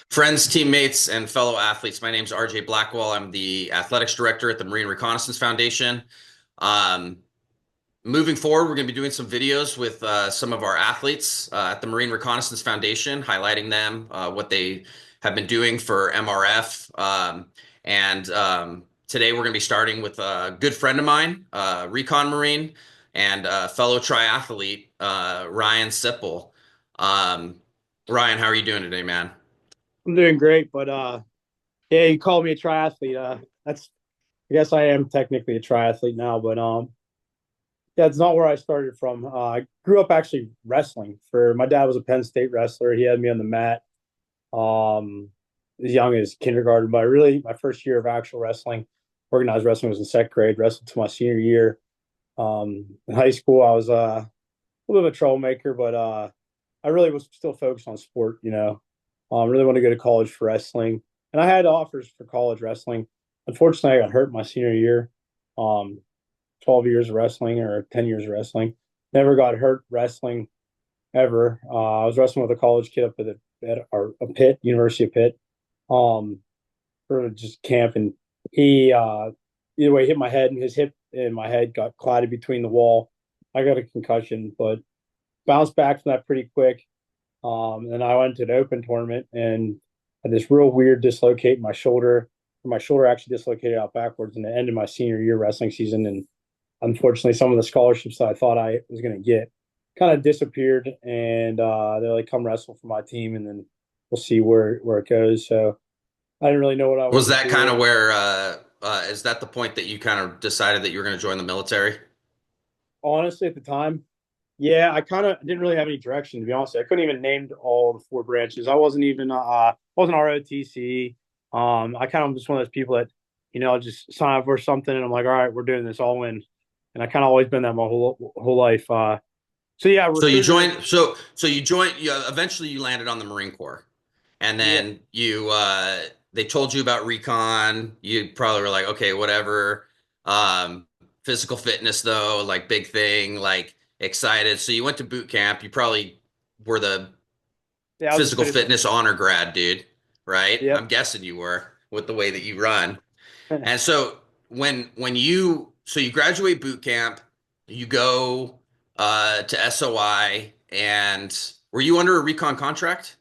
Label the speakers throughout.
Speaker 1: Friends, teammates, and fellow athletes, my name is RJ Blackwell. I'm the athletics director at the Marine Reconnaissance Foundation. Um, Moving forward, we're going to be doing some videos with some of our athletes at the Marine Reconnaissance Foundation, highlighting them, what they have been doing for MRF. And today we're going to be starting with a good friend of mine, Recon Marine, and fellow triathlete, Ryan Sippel. Um, Ryan, how are you doing today, man?
Speaker 2: I'm doing great, but yeah, you called me a triathlete. That's I guess I am technically a triathlete now, but yeah, it's not where I started from. I grew up actually wrestling. For my dad was a Penn State wrestler. He had me on the mat as young as kindergarten, but really my first year of actual wrestling, organized wrestling, was in second grade. Wrestled to my senior year. In high school, I was a little bit of a troublemaker, but I really was still focused on sport. Really want to go to college for wrestling, and I had offers for college wrestling. Unfortunately, I got hurt my senior year. 12 years of wrestling or 10 years of wrestling. Never got hurt wrestling ever. I was wrestling with a college kid up a Pitt, University of Pitt, um, for just camp, and he either way hit my head, and his hip and my head got clotted between the wall. I got a concussion, but bounced back from that pretty quick. And I went to an open tournament and had this real weird dislocate in my shoulder. My shoulder actually dislocated out backwards in the end of my senior year wrestling season. And unfortunately, some of the scholarships that I thought I was going to get kind of disappeared. And they're like, come wrestle for my team, and then we'll see where it goes. So I didn't really know what I
Speaker 1: Was
Speaker 2: wanted to
Speaker 1: that kind
Speaker 2: do.
Speaker 1: of where, is that the point that you kind of decided that you were going to join the military?
Speaker 2: Honestly, at the time, yeah, I kind of didn't really have any direction, to be honest. I couldn't even name all the four branches. I wasn't ROTC. I kind of just one of those people that, just sign up for something and I'm like, all right, we're doing this all in. And I kind of always been that my whole life. So yeah,
Speaker 1: So you
Speaker 2: recruiter.
Speaker 1: joined, so you joined, eventually you landed on the Marine Corps, and
Speaker 2: Yeah,
Speaker 1: then they told you about recon. You probably were like, okay, whatever. Um, Physical fitness though, like big thing, like excited. So you went to boot camp. You probably were the
Speaker 2: yeah, I was the
Speaker 1: physical
Speaker 2: fittest.
Speaker 1: fitness honor grad, dude, right?
Speaker 2: Yep.
Speaker 1: I'm guessing you were with the way that you run. And so you graduate boot camp, you go to SOI, and were you under a recon contract?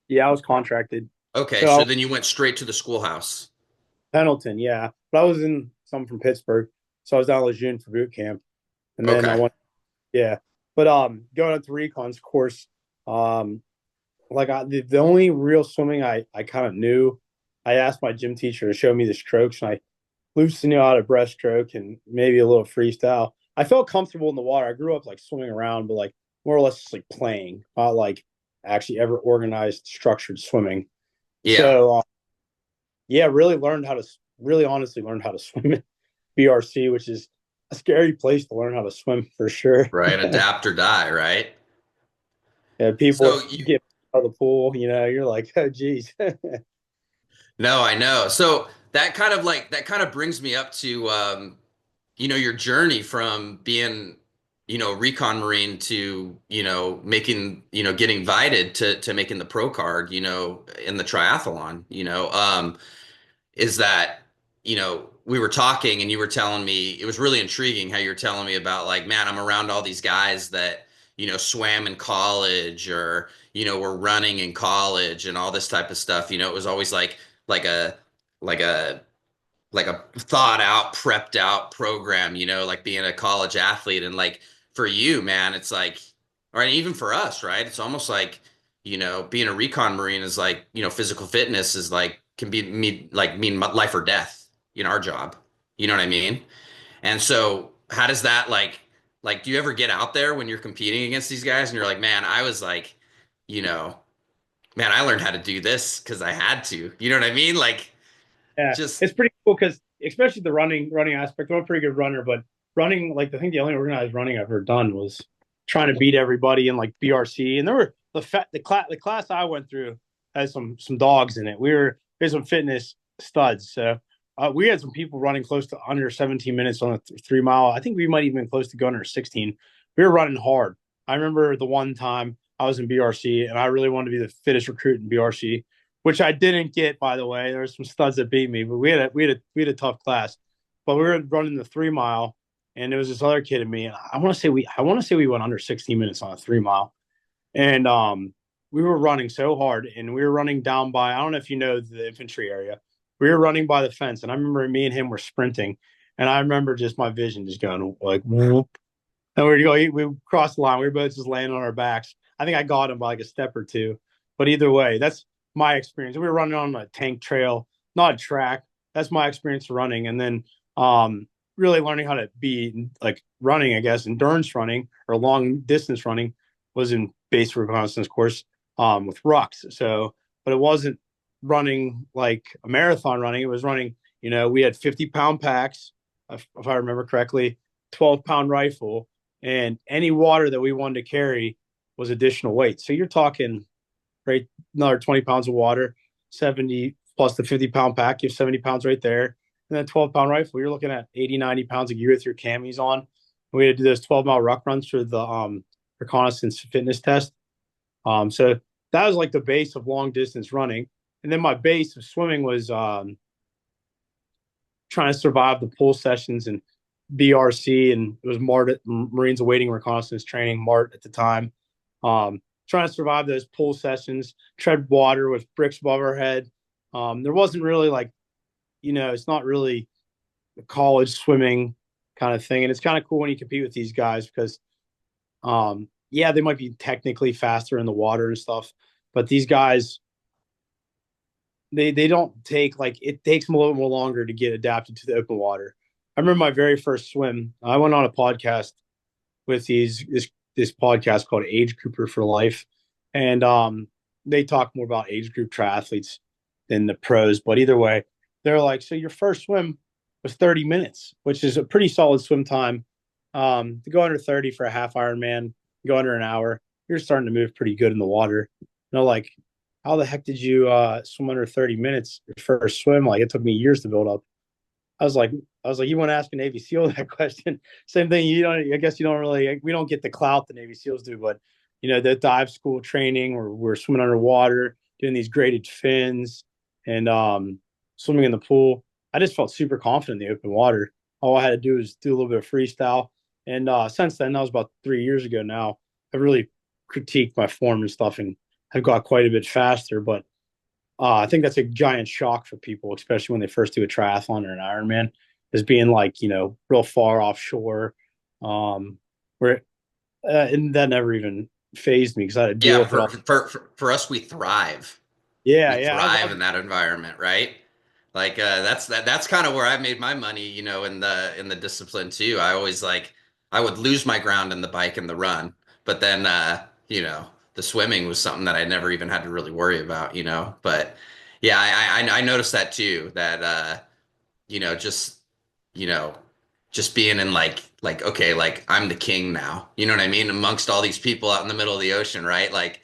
Speaker 2: Yeah, I was contracted.
Speaker 1: Okay,
Speaker 2: So
Speaker 1: so then you went straight to the schoolhouse.
Speaker 2: Pendleton, yeah, but I was in some from Pittsburgh, so I was down in Lejeune for boot camp, and then I
Speaker 1: Okay.
Speaker 2: went. Yeah, but going up to recon's course, um, the only real swimming I kind of knew, I asked my gym teacher to show me the strokes, and I loosened out a breaststroke and maybe a little freestyle. I felt comfortable in the water. I grew up like swimming around, but like more or less just like playing, not like actually ever organized structured swimming.
Speaker 1: Yeah,
Speaker 2: So yeah, really honestly learned how to swim at BRC, which is a scary place to learn how to swim for sure.
Speaker 1: right. Adapt or die, right?
Speaker 2: Yeah,
Speaker 1: So
Speaker 2: people
Speaker 1: you,
Speaker 2: get out of the pool, you're like, oh geez.
Speaker 1: no, I know. So that kind of brings me up to your journey from being, recon marine to, making, getting invited to making the pro card, in the triathlon, is that, we were talking and you were telling me it was really intriguing how you're telling me about like, man, I'm around all these guys that, swam in college or, were running in college and all this type of stuff. It was always like a like a like a thought out, prepped out program, like being a college athlete. And like for you, man, it's like, or even for us, right? It's almost like, being a recon Marine is like, physical fitness is like, can be mean life or death in our job. You know what I mean? And so how does that do you ever get out there when you're competing against these guys and you're like, man, I was like, you know, man, I learned how to do this because I had to. You know what I mean? Like
Speaker 2: Yeah,
Speaker 1: just
Speaker 2: it's pretty cool because especially the running aspect. I'm a pretty good runner, but running, like, I think the only organized running I've ever done was trying to beat everybody in like BRC. And there were the class I went through had some dogs in it. There's some fitness studs. So we had some people running close to under 17 minutes on a 3 mile. I think we might even been close to going under 16. We were running hard. I remember the one time I was in BRC and I really wanted to be the fittest recruit in BRC. which I didn't get, by the way. There were some studs that beat me, but we had a tough class. But we were running the 3 mile, and there was this other kid and me, and I want to say we went under 16 minutes on a 3 mile, and we were running so hard, and we were running down by, I don't know if you know the infantry area. We were running by the fence, and I remember me and him were sprinting, and I remember just my vision just going like whoop, and we crossed the line. We were both just laying on our backs. I think I got him by like a step or two, but either way, that's my experience. We were running on a tank trail, not a track. That's my experience running, and then really learning how to be like running, I guess, endurance running or long distance running was in base reconnaissance course with rucks. So, but it wasn't running like a marathon running. It was running, we had 50-pound packs, if I remember correctly, 12-pound rifle, and any water that we wanted to carry was additional weight. So you're talking, right, another 20 pounds of water, 70 plus the 50-pound pack, you have 70 pounds right there. And then 12-pound rifle, you're looking at 80, 90 pounds of gear with your camis on. We had to do those 12-mile ruck runs for the reconnaissance fitness test. So that was like the base of long distance running. And then my base of swimming was trying to survive the pool sessions and BRC, and it was MART, Marines Awaiting Reconnaissance Training, MART at the time. Trying to survive those pool sessions, tread water with bricks above our head. There wasn't really like, it's not really a college swimming kind of thing. And it's kind of cool when you compete with these guys because, yeah, they might be technically faster in the water and stuff, but these guys, they don't take, like, it takes them a little more longer to get adapted to the open water. I remember my very first swim. I went on a podcast with this podcast called Age Grouper for Life, and they talk more about age group triathletes than the pros. But either way, they're like, so your first swim was 30 minutes, which is a pretty solid swim time. To go under 30 for a half Ironman, go under an hour, you're starting to move pretty good in the water. Like, how the heck did you swim under 30 minutes your first swim? Like, it took me years to build up. I was like, you want to ask a Navy SEAL that question? Same thing. I guess you don't really, we don't get the clout the Navy SEALs do, but the dive school training, or we're swimming underwater, doing these graded fins, and swimming in the pool. I just felt super confident in the open water. All I had to do was do a little bit of freestyle. And since then, that was about 3 years ago now, I really critiqued my form and stuff and have got quite a bit faster. But I think that's a giant shock for people, especially when they first do a triathlon or an Ironman, is being like, real far offshore. Where and that never even phased me because I had to deal
Speaker 1: Yeah,
Speaker 2: with it all.
Speaker 1: for us, we thrive.
Speaker 2: Yeah,
Speaker 1: We
Speaker 2: yeah.
Speaker 1: thrive in that environment, right? Like that's kind of where I made my money, in the discipline too. I would lose my ground in the bike and the run, but then the swimming was something that I never even had to really worry about. But yeah, I noticed that too, that you know, just you know, just being in like okay, like I'm the king now. You know what I mean? Amongst all these people out in the middle of the ocean, right? Like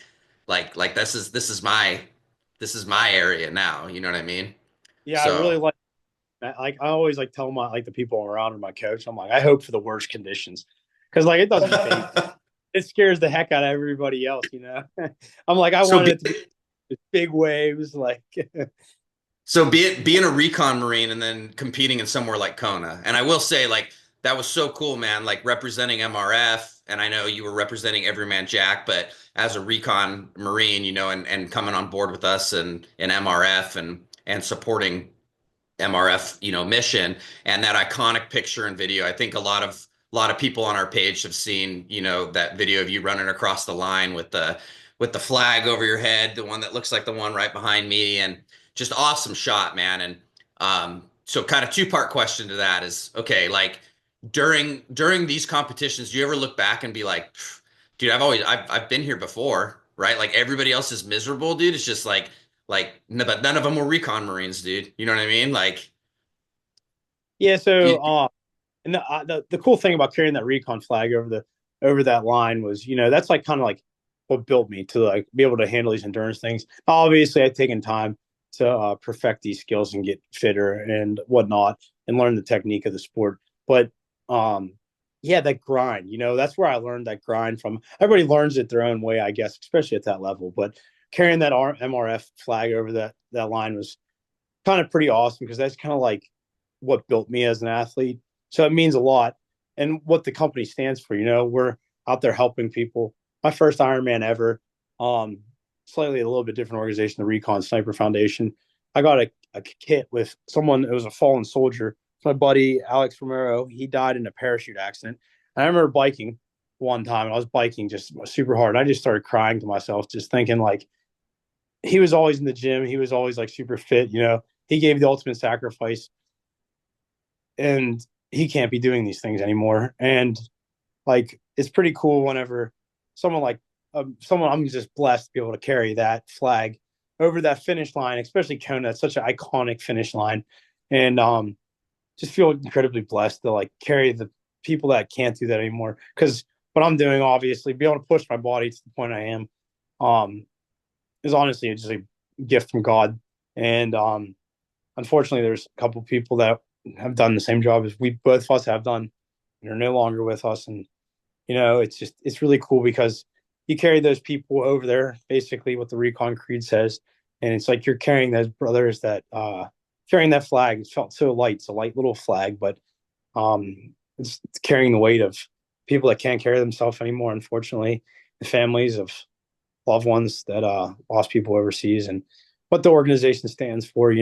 Speaker 1: this is my area now. You know what I mean?
Speaker 2: Yeah, I really
Speaker 1: So
Speaker 2: like I always like tell my like the people around and my coach, I'm like, I hope for the worst conditions. Because like it doesn't phase. It scares the heck out of everybody else. I'm like, I
Speaker 1: so
Speaker 2: wanted
Speaker 1: be,
Speaker 2: it to be big waves, like
Speaker 1: so being a recon marine and then competing in somewhere like Kona. And I will say, like, that was so cool, man. Like representing MRF, and I know you were representing Everyman Jack, but as a recon marine, and coming on board with us and in MRF and supporting MRF, mission, and that iconic picture and video. I think a lot of people on our page have seen, that video of you running across the line with the flag over your head, the one that looks like the one right behind me, and just awesome shot, man. And so kind of two-part question to that is, okay, like during these competitions, do you ever look back and be like, dude, I've been here before, right? Like everybody else is miserable, dude. It's just like no, but none of them were recon marines, dude. You know what I mean? Like
Speaker 2: yeah. So
Speaker 1: you,
Speaker 2: and the cool thing about carrying that recon flag over that line was, that's like kind of like what built me to like be able to handle these endurance things. Obviously, I'd taken time to perfect these skills and get fitter and whatnot and learn the technique of the sport. But yeah, that grind, that's where I learned that grind from. Everybody learns it their own way, I guess, especially at that level. But carrying that MRF flag over that line was kind of pretty awesome because that's kind of like what built me as an athlete. So it means a lot. And what the company stands for, we're out there helping people. My first Ironman ever, um, slightly a little bit different organization, the Recon Sniper Foundation. I got a kit with someone, it was a fallen soldier. My buddy, Alex Romero, he died in a parachute accident. And I remember biking one time, and I was biking just super hard. And I just started crying to myself, just thinking like, he was always in the gym. He was always like super fit, he gave the ultimate sacrifice and he can't be doing these things anymore. And like, it's pretty cool whenever someone like someone I'm just blessed to be able to carry that flag over that finish line, especially Kona. It's such an iconic finish line. And just feel incredibly blessed to like carry the people that can't do that anymore. Because what I'm doing, obviously, be able to push my body to the point I am, is honestly just a gift from God. And unfortunately, there's a couple of people that have done the same job as we both of us have done and are no longer with us. And it's really cool because you carry those people over there, basically what the Recon Creed says, and it's like you're carrying those brothers that carrying that flag. It felt so light. It's a light little flag, but it's carrying the weight of people that can't carry themselves anymore. Unfortunately, the families of loved ones that lost people overseas, and what the organization stands for.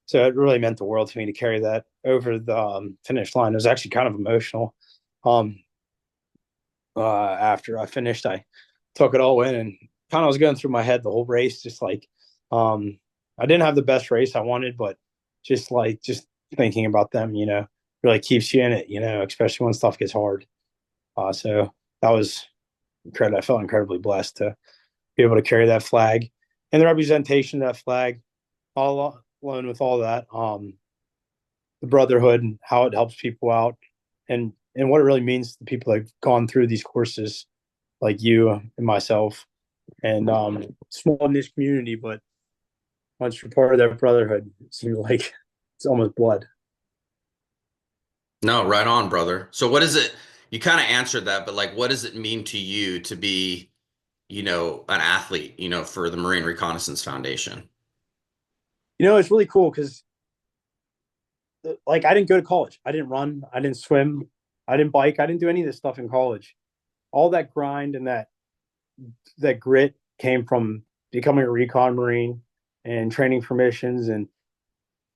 Speaker 2: So it really meant the world to me to carry that over the finish line. It was actually kind of emotional. Um, After I finished, I took it all in and kind of was going through my head the whole race, just like I didn't have the best race I wanted, but just thinking about them, really keeps you in it, especially when stuff gets hard. So that was incredible. I felt incredibly blessed to be able to carry that flag and the representation of that flag, all alone with all that, the brotherhood and how it helps people out, and what it really means to people that have gone through these courses, like you and myself, and small niche community. But once you're part of that brotherhood, it seems like it's almost blood.
Speaker 1: No, right on, brother. So what is it? You kind of answered that, but like, what does it mean to you to be, an athlete, for the Marine Reconnaissance Foundation?
Speaker 2: It's really cool because like I didn't go to college. I didn't run. I didn't swim. I didn't bike. I didn't do any of this stuff in college. All that grind and that grit came from becoming a recon marine and training for missions, and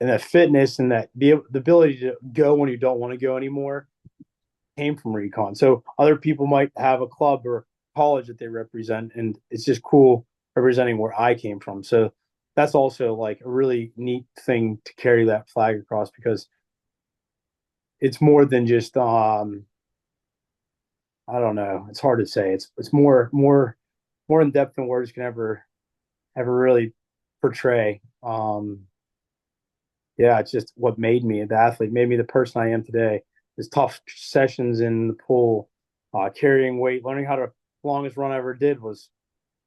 Speaker 2: that fitness and the ability to go when you don't want to go anymore came from recon. So other people might have a club or college that they represent, and it's just cool representing where I came from. So that's also like a really neat thing to carry that flag across because it's more than just I don't know. It's hard to say. It's more in depth than words can ever really portray. Yeah, it's just what made me the athlete, made me the person I am today. Is tough sessions in the pool, carrying weight, learning how to. Longest run I ever did was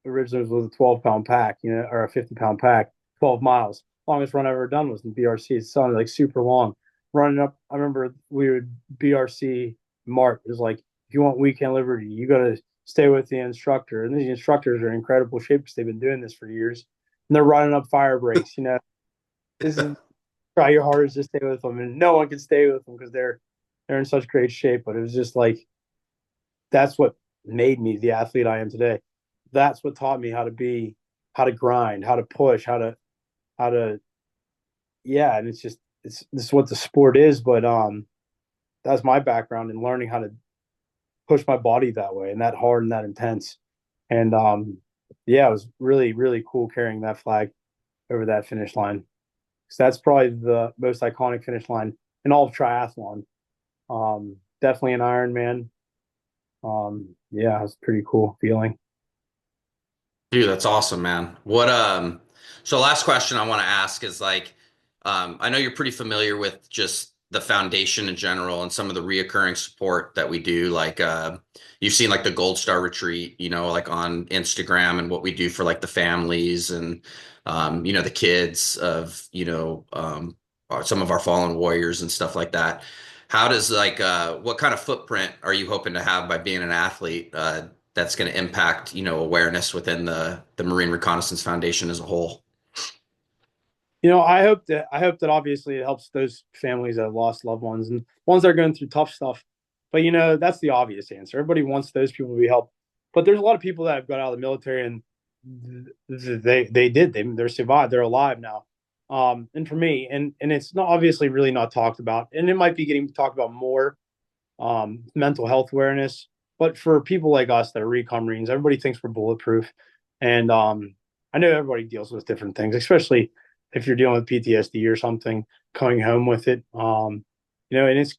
Speaker 2: originally was a 12-pound pack, or a 50-pound pack, 12 miles. Longest run I ever done was in BRC. It sounded like super long. Running up, I remember we would BRC Mart. It was like, if you want weekend liberty, you got to stay with the instructor. And these instructors are in incredible shape because they've been doing this for years. And they're running up fire breaks. This is try your hardest to stay with them, and no one can stay with them because they're in such great shape. But it was just like that's what made me the athlete I am today. That's what taught me how to grind, how to push, how to yeah. And this is what the sport is. But that's my background in learning how to push my body that way and that hard and that intense. And yeah, it was really really cool carrying that flag over that finish line. So that's probably the most iconic finish line in all of triathlon. Definitely an Ironman. Yeah, it was a pretty cool feeling.
Speaker 1: Dude, that's awesome, man. So last question I want to ask is like, I know you're pretty familiar with just the foundation in general and some of the reoccurring support that we do. Like, you've seen like the Gold Star Retreat, like on Instagram and what we do for like the families and, the kids of, some of our fallen warriors and stuff like that. How does like, what kind of footprint are you hoping to have by being an athlete? that's going to impact, awareness within the Marine Reconnaissance Foundation as a whole.
Speaker 2: I hope that obviously it helps those families that have lost loved ones and ones that are going through tough stuff. But that's the obvious answer. Everybody wants those people to be helped. But there's a lot of people that have got out of the military and they're survived. They're alive now. And for me, and it's not obviously really not talked about, and it might be getting talked about more. Mental health awareness. But for people like us that are recon Marines, everybody thinks we're bulletproof. And I know everybody deals with different things, especially if you're dealing with PTSD or something, coming home with it. And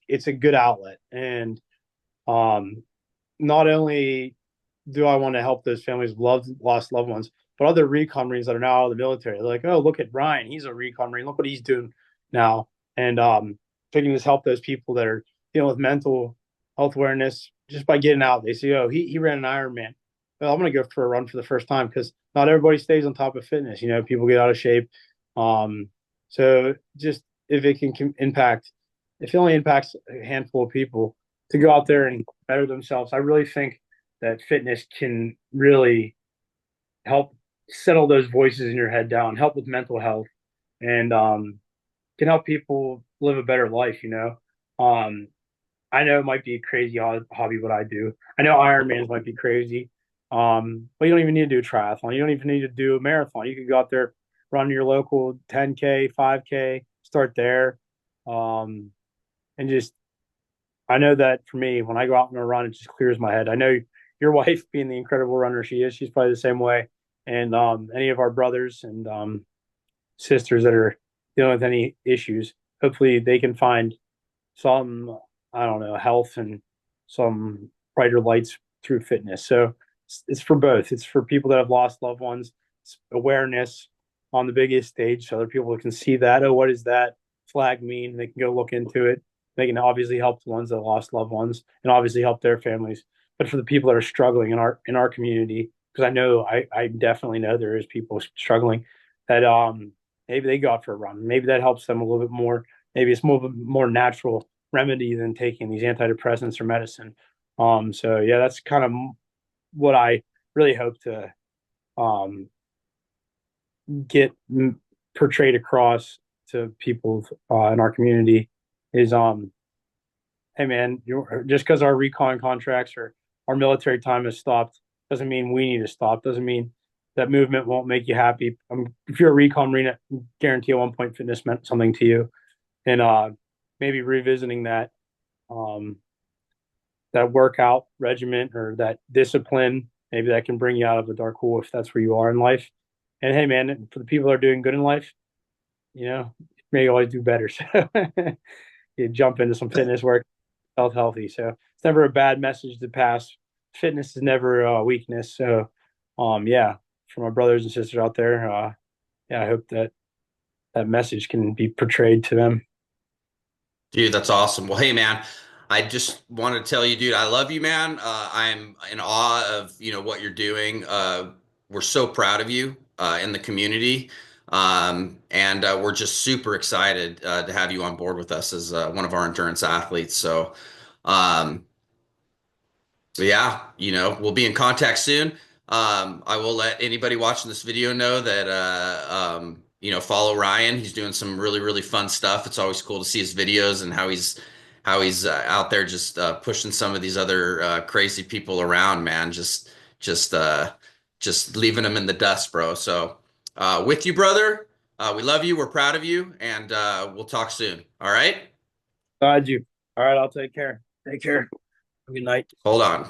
Speaker 2: it's a good outlet. And um, not only do I want to help those families of lost loved ones, but other recon Marines that are now out of the military. They're like, oh, look at Ryan. He's a recon Marine. Look what he's doing now. And so you can just help those people that are dealing with mental health awareness just by getting out. They say, oh, he ran an Ironman. Well, I'm going to go for a run for the first time because not everybody stays on top of fitness. People get out of shape. So just if it can impact, if it only impacts a handful of people to go out there and better themselves, I really think that fitness can really help settle those voices in your head down, help with mental health, and can help people live a better life. I know it might be a crazy hobby what I do. I know Ironmans might be crazy, but you don't even need to do a triathlon. You don't even need to do a marathon. You can go out there, run your local 10K, 5K, start there, um, and just I know that for me, when I go out on a run, it just clears my head. I know your wife, being the incredible runner she is, she's probably the same way. And any of our brothers and sisters that are dealing with any issues, hopefully they can find some, I don't know, health and some brighter lights through fitness. So it's for both. It's for people that have lost loved ones, it's awareness on the biggest stage so other people can see that. Oh, what does that flag mean? They can go look into it. They can obviously help the ones that lost loved ones and obviously help their families. But for the people that are struggling in our community, because I definitely know there is people struggling that maybe they go out for a run. Maybe that helps them a little bit more. Maybe it's more natural remedy than taking these antidepressants or medicine. So yeah, that's kind of what I really hope to um, get portrayed across to people in our community is hey man, just because our recon contracts or our military time has stopped doesn't mean we need to stop. Doesn't mean that movement won't make you happy. If you're a recon marine, I guarantee at one point fitness meant something to you, and maybe revisiting um, that workout regimen or that discipline, maybe that can bring you out of the dark hole if that's where you are in life. And hey man, for the people that are doing good in life, may always do better. So you jump into some fitness work, healthy. So it's never a bad message to pass. Fitness is never a weakness. So yeah, for my brothers and sisters out there, yeah, I hope that that message can be portrayed to them.
Speaker 1: Dude, that's awesome. Well, hey, man, I just want to tell you, dude, I love you, man. I'm in awe of, what you're doing. We're so proud of you in the community. And we're just super excited to have you on board with us as one of our endurance athletes. So, um, but yeah, we'll be in contact soon. I will let anybody watching this video know that follow Ryan. He's doing some really, really fun stuff. It's always cool to see his videos and how he's out there just pushing some of these other crazy people around, man. Just just leaving them in the dust, bro. So with you, brother. We love you. We're proud of you, and we'll talk soon. All right.
Speaker 2: Glad you. All right, I'll take care. Take care. Good night.
Speaker 1: Hold on.